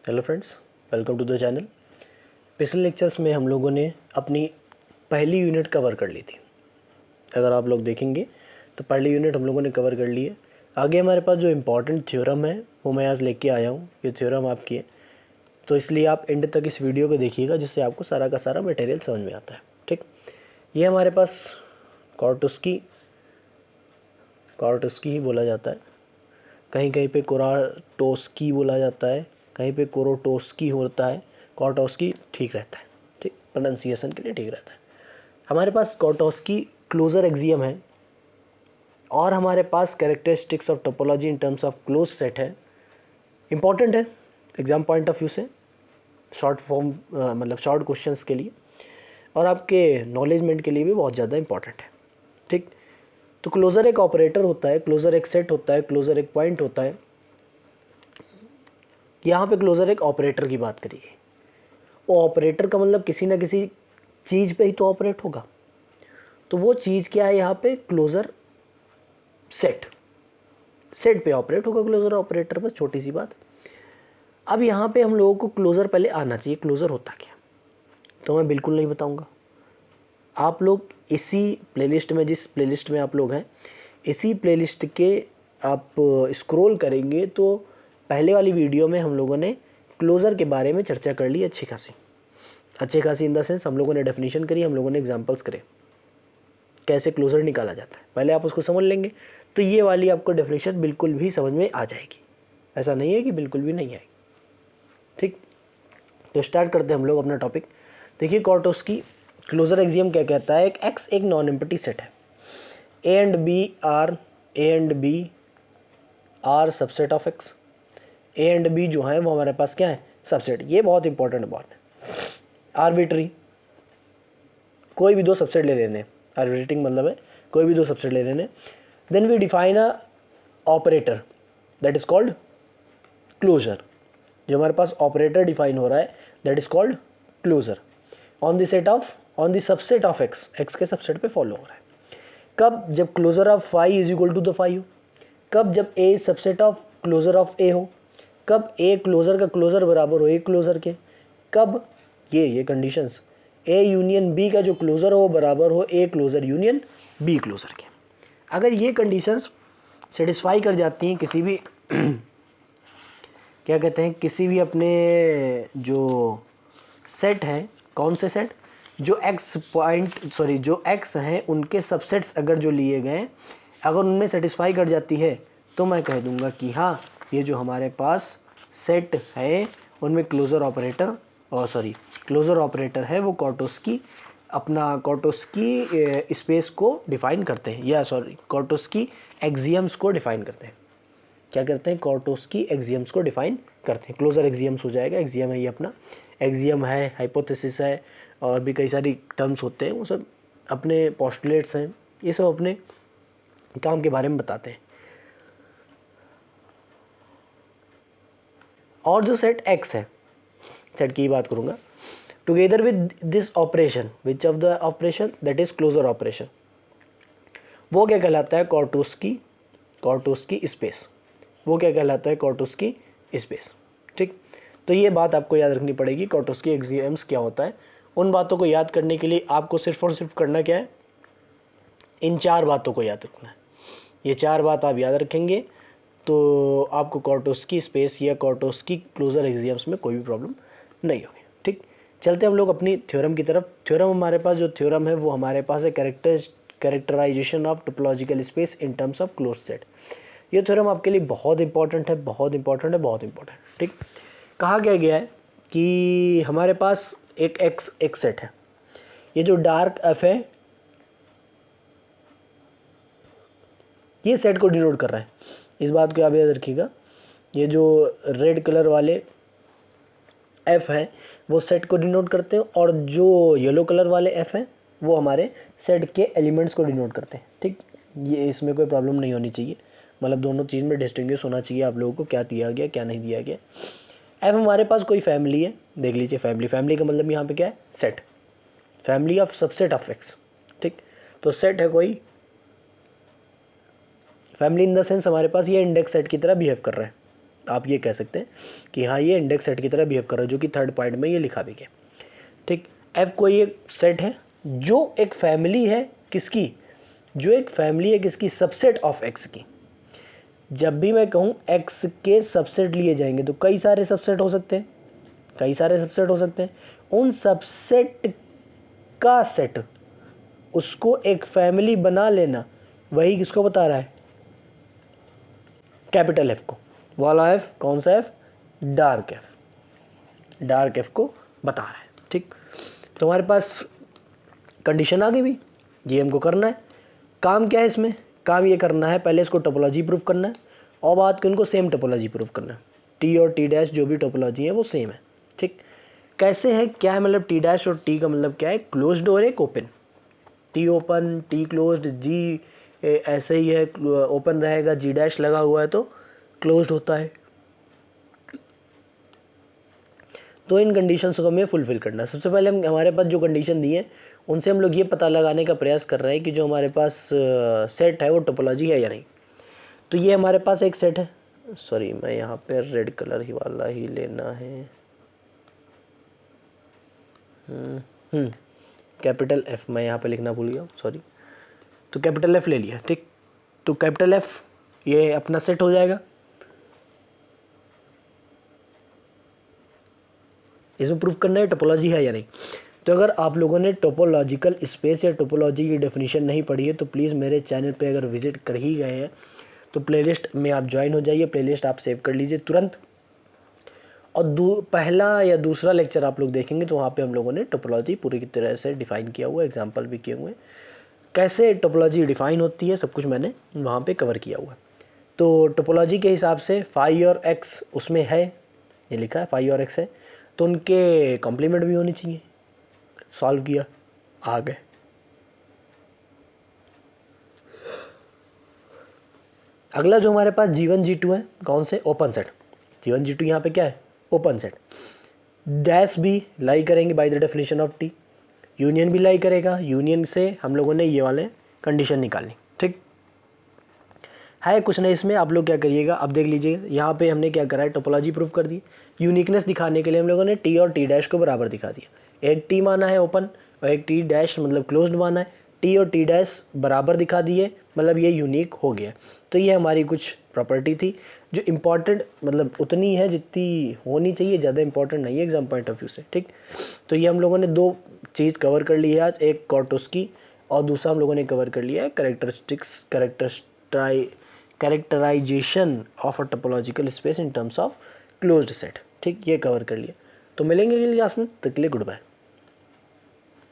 Hello friends, welcome to the channel. पिछले lectures में हम लोगों ने अपनी पहली यूनिट कवर कर ली थी। अगर आप लोग देखेंगे तो पहली यूनिट हम लोगों ने कवर कर ली है। आगे हमारे पास जो इम्पोर्टेंट थ्योरम है वो मैं आज लेके आया हूँ। ये थ्योरम आपकी है, तो इसलिए आप एंड तक इस वीडियो को देखिएगा, जिससे आपको सारा का सारा मटेरियल समझ में आता है। ठीक, ये हमारे पास कॉर्टुस्की ही बोला जाता है, कहीं कहीं पे कोराटोस्की बोला जाता है, कहीं पे कोरोटोस्की होता है। कॉर्टोस्की ठीक रहता है, ठीक, प्रोनाउंसिएशन के लिए ठीक रहता है। हमारे पास कॉर्टोस्की क्लोजर एक्सियम है और हमारे पास characteristics of topology in terms of close set है। इंपॉर्टेंट है एग्जाम पॉइंट ऑफ व्यू से, शॉर्ट फॉर्म मतलब शॉर्ट क्वेश्चंस के लिए और आपके नॉलेजमेंट के लिए भी बहुत ज़्यादा इंपॉर्टेंट है। ठीक, तो क्लोजर एक ऑपरेटर होता है, क्लोजर एक सेट होता है, क्लोजर एक पॉइंट होता है। यहाँ पे क्लोजर एक ऑपरेटर की बात करी गई। वो ऑपरेटर का मतलब किसी ना किसी चीज़ पे ही तो ऑपरेट होगा। तो वो चीज़ क्या है यहाँ पे? क्लोजर सेट पे ऑपरेट होगा क्लोजर ऑपरेटर पर। छोटी सी बात। अब यहाँ पे हम लोगों को क्लोजर पहले आना चाहिए। क्लोजर होता क्या, तो मैं बिल्कुल नहीं बताऊँगा। आप लोग इसी प्लेलिस्ट में, जिस प्लेलिस्ट में आप लोग हैं, इसी प्लेलिस्ट के आप स्क्रॉल करेंगे तो पहले वाली वीडियो में हम लोगों ने क्लोज़र के बारे में चर्चा कर ली अच्छी खासी इन द सेंस हम लोगों ने डेफिनेशन करी, हम लोगों ने एग्जांपल्स करे कैसे क्लोज़र निकाला जाता है। पहले आप उसको समझ लेंगे तो ये वाली आपको डेफिनेशन बिल्कुल भी समझ में आ जाएगी। ऐसा नहीं है कि बिल्कुल भी नहीं आएगी। ठीक, तो स्टार्ट करते हैं हम लोग अपना टॉपिक। देखिए, कॉर्टोस्की क्लोजर एक्सियम क्या कहता है? एक एक्स एक नॉन एम्प्टी सेट है। A and B are subset of X. A and B जो है वो हमारे पास क्या है? सबसेट। ये बहुत इंपॉर्टेंट बात है। आर्बिट्री कोई भी दो सबसेट ले लेने, आर्बिट्रेटिंग मतलब है कोई भी दो सबसेट ले लेने। Then we define a operator that is called closure. जो हमारे पास ऑपरेटर डिफाइन हो रहा है that is called closure on the subset of X. X के सबसेट पे फॉलो हो रहा है। कब? जब closure of phi is equal to the phi हो। कब? जब A subset of closure of A हो। कब? ए क्लोजर का क्लोजर बराबर हो ए क्लोजर के। कब? ये कंडीशंस। ए यूनियन बी का जो क्लोजर हो वो बराबर हो A closure union B closure के। अगर ये कंडीशंस सेटिस्फाई कर जाती हैं किसी भी क्या कहते हैं, किसी भी अपने जो सेट हैं, कौन से सेट? जो जो एक्स हैं उनके सबसेट्स अगर जो लिए गए, अगर उनमें सेटिस्फाई कर जाती है तो मैं कह दूंगा कि हाँ, ये जो हमारे पास सेट है उनमें क्लोजर ऑपरेटर है वो कॉर्टोस्की स्पेस को डिफाइन करते हैं, या कॉर्टोस्की एक्सियम्स को डिफाइन करते हैं। क्या करते हैं? कॉर्टोस्की एक्सियम्स को डिफाइन करते हैं। क्लोजर एक्सियम्स हो जाएगा। एक्सियम है ये अपना, एक्सियम है, हाइपोथेसिस है, और भी कई सारी टर्म्स होते हैं, वो सब अपने पोस्टुलेट्स हैं। ये सब अपने काम के बारे में बताते हैं। और जो सेट एक्स है, सेट की बात करूंगा, together with this operation, which of the operation? That is closure operation. वो क्या कहलाता है? Kuratowski space. वो क्या कहलाता है? Kuratowski space. ठीक, तो ये बात आपको याद रखनी पड़ेगी। कॉर्टोस्की एक्सियम्स क्या होता है? उन बातों को याद करने के लिए आपको सिर्फ और सिर्फ करना क्या है? इन चार बातों को याद रखना है। ये चार बात आप याद रखेंगे तो आपको कॉर्टोस्की स्पेस या कॉर्टोस्की क्लोजर एक्सियम्स में कोई भी प्रॉब्लम नहीं होगी। ठीक, चलते हम लोग अपनी थ्योरम की तरफ। थ्योरम हमारे पास जो थ्योरम है वो हमारे पास है characterization of topological space in terms of close set. ये थ्योरम आपके लिए बहुत इंपॉर्टेंट है। ठीक, कहा गया है कि हमारे पास एक सेट है। ये जो डार्क एफ है ये सेट को डिनोट कर रहा है। इस बात को आप याद रखिएगा। ये जो रेड कलर वाले एफ है वो सेट को डिनोट करते हैं, और जो येलो कलर वाले एफ हैं वो हमारे सेट के एलिमेंट्स को डिनोट करते हैं। ठीक, ये इसमें कोई प्रॉब्लम नहीं होनी चाहिए। मतलब दोनों चीज़ में डिस्टिंग्विश होना चाहिए आप लोगों को, क्या दिया गया क्या नहीं दिया गया। एफ हमारे पास कोई फैमिली है, देख लीजिए फैमिली का मतलब यहाँ पे क्या है? Set, family of subset of x. ठीक, तो सेट है कोई फैमिली इन द सेंस हमारे पास ये इंडेक्स सेट की तरह बिहेव कर रहा है। आप ये कह सकते हैं कि हाँ ये इंडेक्स सेट की तरह बिहेव कर रहा है, जो कि थर्ड पॉइंट में ये लिखा भी गया। ठीक, एफ कोई एक सेट है जो एक फैमिली है किसकी, जो एक फैमिली है किसकी, सबसेट ऑफ एक्स की। जब भी मैं कहूँ एक्स के सबसेट लिए जाएंगे तो कई सारे सबसेट हो सकते हैं, कई सारे सबसेट हो सकते हैं। उन सबसेट का सेट, उसको एक फैमिली बना लेना, वही किसको बता रहा है, कैपिटल एफ को। वाला एफ कौन सा F, dark F, dark F को बता रहा है। ठीक, तो हमारे पास कंडीशन आ गई भी, ये हमको करना है। काम क्या है इसमें, काम ये करना है पहले इसको टोपोलॉजी प्रूव करना है और बाद के उनको सेम टोपोलॉजी प्रूव करना है। टी और टी डैश जो भी टोपोलॉजी है वो सेम है। ठीक, कैसे है, क्या है, मतलब टी डैश और टी का मतलब क्या है, क्लोज्ड और एक open. T open, T closed, जी ऐसे ही है, ओपन रहेगा, जी डैश लगा हुआ है तो क्लोज्ड होता है। तो इन कंडीशंस को हमें फुलफिल करना है। सबसे पहले हम, हमारे पास जो कंडीशन दी है उनसे हम लोग ये पता लगाने का प्रयास कर रहे हैं कि जो हमारे पास सेट है वो टोपोलॉजी है या नहीं। तो ये हमारे पास एक सेट है, सॉरी मैं यहाँ पे रेड कलर ही वाला ही लेना है, कैपिटल एफ मैं यहाँ पे लिखना भूल गया, सॉरी। तो कैपिटल एफ ले लिया। ठीक, तो कैपिटल एफ ये अपना सेट हो जाएगा। इसमें प्रूफ करना है टोपोलॉजी है या नहीं। तो अगर आप लोगों ने टोपोलॉजिकल स्पेस या टोपोलॉजी की डेफिनेशन नहीं पढ़ी है तो प्लीज़ मेरे चैनल पे अगर विजिट कर ही गए हैं तो प्लेलिस्ट में आप ज्वाइन हो जाइए, प्लेलिस्ट आप सेव कर लीजिए तुरंत। और पहला या दूसरा लेक्चर आप लोग देखेंगे तो वहाँ पे हम लोगों ने टोपोलॉजी पूरी की तरह से डिफ़ाइन किया हुआ है, एग्जाम्पल भी किए हुए हैं, कैसे टोपोलॉजी डिफ़ाइन होती है सब कुछ मैंने वहाँ पे कवर किया हुआ है। तो टोपोलॉजी के हिसाब से फाई और एक्स उसमें है, ये लिखा है फाई और एक्स है, तो उनके कॉम्प्लीमेंट भी होनी चाहिए। सॉल्व किया, आ गए। अगला जो हमारे पास G1 G2 है, कौन से, ओपन सेट। G1 G2 यहाँ पे क्या है, ओपन सेट। डैश भी लाई करेंगे by the definition of T, union भी लाई करेगा, यूनियन से हम लोगों ने ये वाले कंडीशन निकालनी। ठीक है, कुछ नहीं इसमें, आप लोग क्या करिएगा, अब देख लीजिए यहाँ पे हमने क्या करा है, टोपोलॉजी प्रूफ कर दी। यूनिकनेस दिखाने के लिए हम लोगों ने टी और टी डैश को बराबर दिखा दिया। एक टी माना है ओपन और एक टी डैश मतलब क्लोज्ड माना है, टी और टी डैश बराबर दिखा दिए, मतलब ये यूनिक हो गया। तो ये हमारी कुछ प्रॉपर्टी थी जो इम्पॉर्टेंट, मतलब उतनी है जितनी होनी चाहिए, ज़्यादा इंपॉर्टेंट नहीं है एग्जाम पॉइंट ऑफ व्यू से। ठीक, तो ये हम लोगों ने दो चीज़ कवर कर ली है आज, एक कॉर्टोस्की और दूसरा हम लोगों ने कवर कर लिया है characterization of a topological space in terms of closed set. ठीक, ये कवर कर लिया। तो मिलेंगे अगली क्लास में, तब के लिए गुड बाय।